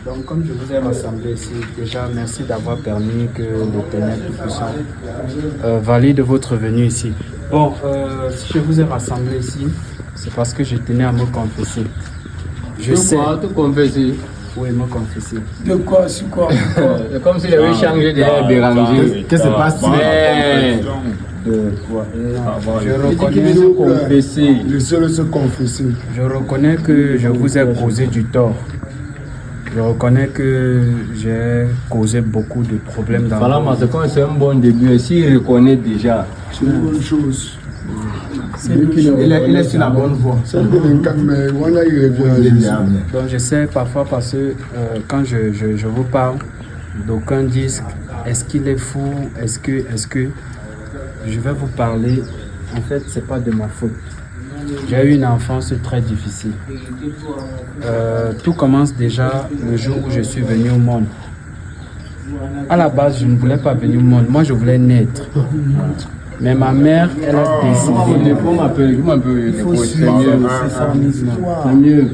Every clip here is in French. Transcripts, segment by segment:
Donc, comme je vous ai rassemblé ici, déjà, merci d'avoir permis que l'Éternel Tout-Puissant valide votre venue ici. Bon, si je vous ai rassemblé ici, c'est parce que je tenais à me confesser. Je sais. Te confesser. Oui, me confesser. De quoi, sur quoi? C'est comme s'il avait changé de Béranger. Qu'est-ce qui se passe? Je reconnais se confesser. Le seul se confesser. Je reconnais que je vous ai causé du tort. Je reconnais que j'ai causé beaucoup de problèmes dans Voilà, mais c'est un bon début. Et s'il reconnaît déjà, c'est une bonne chose. Il est sur la bonne voie. C'est un délinquant, mais voilà, il revient. Donc je sais parfois parce que quand je vous parle, d'aucuns disent est-ce qu'il est fou, est-ce que je vais vous parler. En fait, c'est pas de ma faute. J'ai eu une enfance très difficile. Tout commence déjà le jour où je suis venu au monde. À la base, je ne voulais pas venir au monde. Moi, je voulais naître. Mais ma mère, elle a décidé. c'est mieux.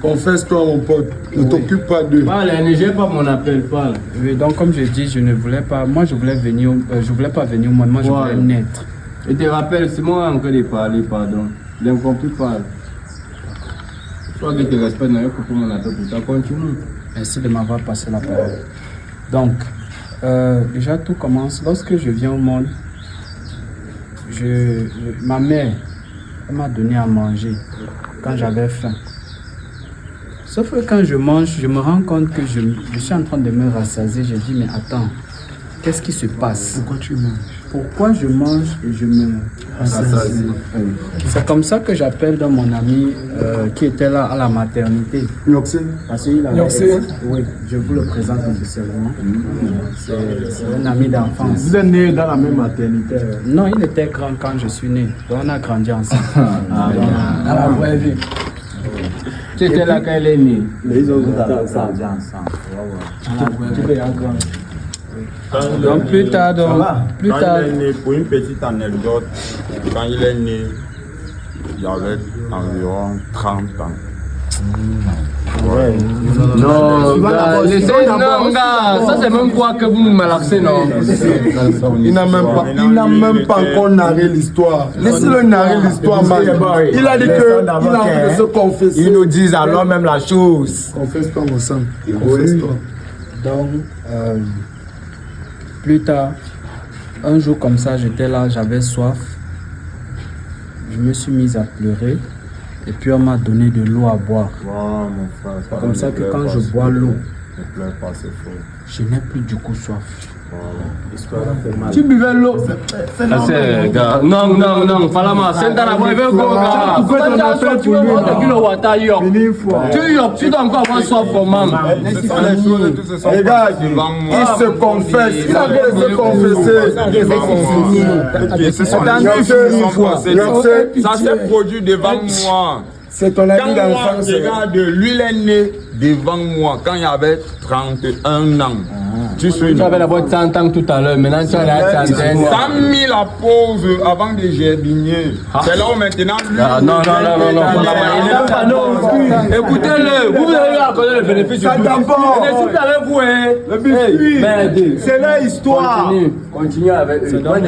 Confesse-toi, mon pote. Ne t'occupe pas d'eux. Parle, ne gère pas mon appel, parle. Oui, donc comme je dis, je ne voulais pas. Moi, je voulais venir. Je voulais pas venir au monde. Moi, je voulais naître. Je te rappelle, c'est moi encore de parler, pardon. L'incompris parle. Toi qui te respectes, n'a pas mon appel pour toi, continue. Merci de m'avoir passé la parole. Donc, déjà tout commence lorsque je viens au monde. Ma mère, elle m'a donné à manger quand j'avais faim. Sauf que quand je mange, je me rends compte que je suis en train de me rassasier. Je dis, mais attends, qu'est-ce qui se passe? Pourquoi tu manges? Pourquoi je mange et je me rassasie? C'est comme ça que j'appelle dans mon ami qui était là à la maternité. Parce qu'il avait... Oui, je vous le présente officiellement. C'est un ami d'enfance. Vous êtes né dans la même maternité? Non, il était grand quand je suis né. Donc on a grandi ensemble. À la vraie vie. Tu étais là quand elle est née. Ils ont grandi ensemble. Donc plus tard, Il est né, pour une petite anecdote, quand il est né, il y avait environ 30 ans. Non, gars, ça c'est même quoi que vous nous malaxez, non? Il n'a même pas encore narré l'histoire. Laissez-le narrer l'histoire, man. Il a dit qu'il a envie de se confesser. Ils nous disent alors même la chose. Confesse-toi, mon sang. Confesse-toi. Donc, plus tard, un jour comme ça, j'étais là, j'avais soif. Je me suis mise à pleurer. Et puis on m'a donné de l'eau à boire. C'est comme ça que quand je bois l'eau, je n'ai plus du coup soif. Tu buvais l'eau. C'est gars. Non, Falama, c'est dans la voie. Tu dois encore avoir soif pour maman. Regarde, il se confesse. Il a besoin de se confesser. Ça s'est produit devant moi. C'est ton ami d'enfance. Regarde, lui il est né devant moi quand il avait 31 ans. Tu avais la boîte 100 ans tout à l'heure, maintenant tu as la centaine. Ça a mis la pause avant de gerbiner. C'est là où maintenant lui... Non. Écoutez-le, vous avez accordé le bénéfice du doute. d'abord. avec vous, hein. Le biscuit. C'est leur histoire. Continue avec eux. C'est donc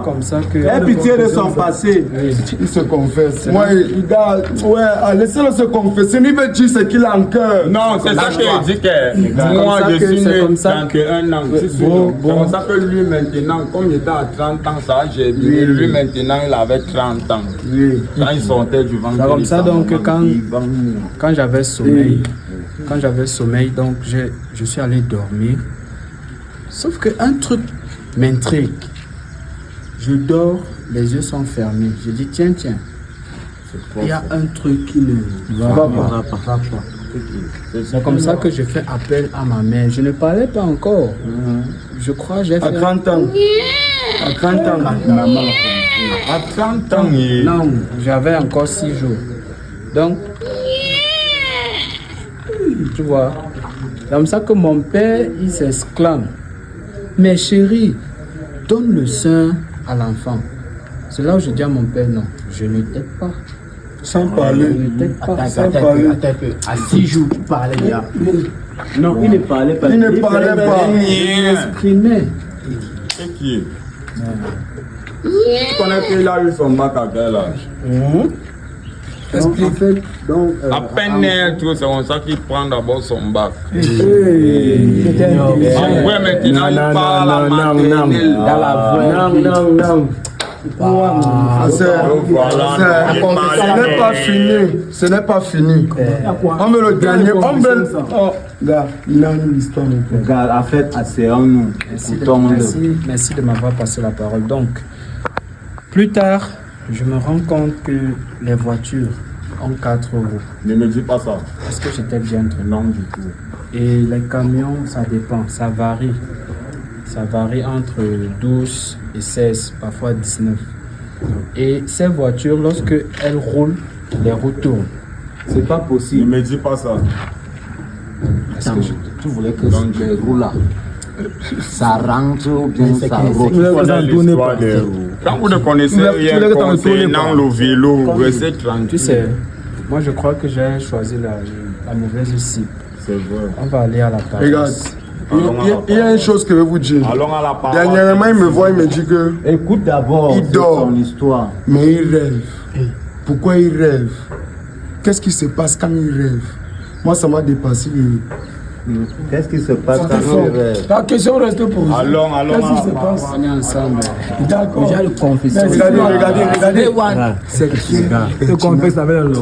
comme ça que... Aie pitié de son passé. Il se confesse. Laissez-le se confesser. Il veut dire ce qu'il a en cœur. Non, c'est ça que je dis que moi je suis né 31 ans. C'est comme ça que lui maintenant, comme il était à 30 ans, ça j'ai dit, lui maintenant il avait 30 ans. Quand il sortait du ventre. C'est comme ça donc que quand j'avais sommeil, donc je suis allé dormir. Sauf qu'un truc m'intrigue. Je dors, les yeux sont fermés. Je dis tiens. Il y a un truc qui ne va pas. C'est comme ça que je fais appel à ma mère. Je ne parlais pas encore. Je crois j'ai fait... À 30 ans. À 30 ans. À 30 ans. Non, j'avais encore 6 jours. Donc, tu vois, c'est comme ça que mon père, il s'exclame. Mais chérie, donne le sein à l'enfant. C'est là où je dis à mon père, non, je ne t'aide pas. Sans parler. À 6 jours, tu parlais déjà. Non, il ne parlait pas. Il ne parlait pas. Il exprimait. C'est qui? Tu connais qu'il a eu son bac à quel âge? Explique. En fait, donc, À peine né, tout, c'est comme ça qu'il prend d'abord son bac. En vrai, maintenant, il parle à maternelle. Dans la voix. Non. Ce n'est pas fini. Ce n'est pas fini. On veut le dernier. On veut. Oh, gars, il a une histoire. Regarde, en fait, c'est un nous. Merci de m'avoir passé la parole. Donc, plus tard, je me rends compte que les voitures ont 4 roues. Ne me dis pas ça. Est-ce que j'étais bien très Non, du tout. Et les camions, ça dépend, ça varie. Ça varie entre 12 et 16, parfois 19. Et ces voitures, lorsque elles roulent, les roues tournent. C'est pas Ne possible. me dis pas ça. Est-ce que Tu voulais que les roues là, ça rentre ou bien ça roule. Vous connaissez l'histoire des roues. Quand vous ne connaissez rien concernant le vélo, restez Tu tranquille. sais, moi je crois que j'ai choisi la mauvaise cible. C'est vrai. On va aller à la paroisse. Regarde, il y a une chose que je vais vous dire. Allons à la parole. Dernièrement, il me voit, il me dit que. Écoute d'abord Il dort. son histoire. Mais il rêve. Pourquoi il rêve? Qu'est-ce qui se passe quand il rêve? Moi, ça m'a dépassé. Qu'est-ce qui se passe quand tu rêves? La question reste posée. Allons à la Qu'est-ce qui se parole. passe? On est ensemble. D'accord. Déjà le confession. Regardez. C'est qui? Le confesse avec le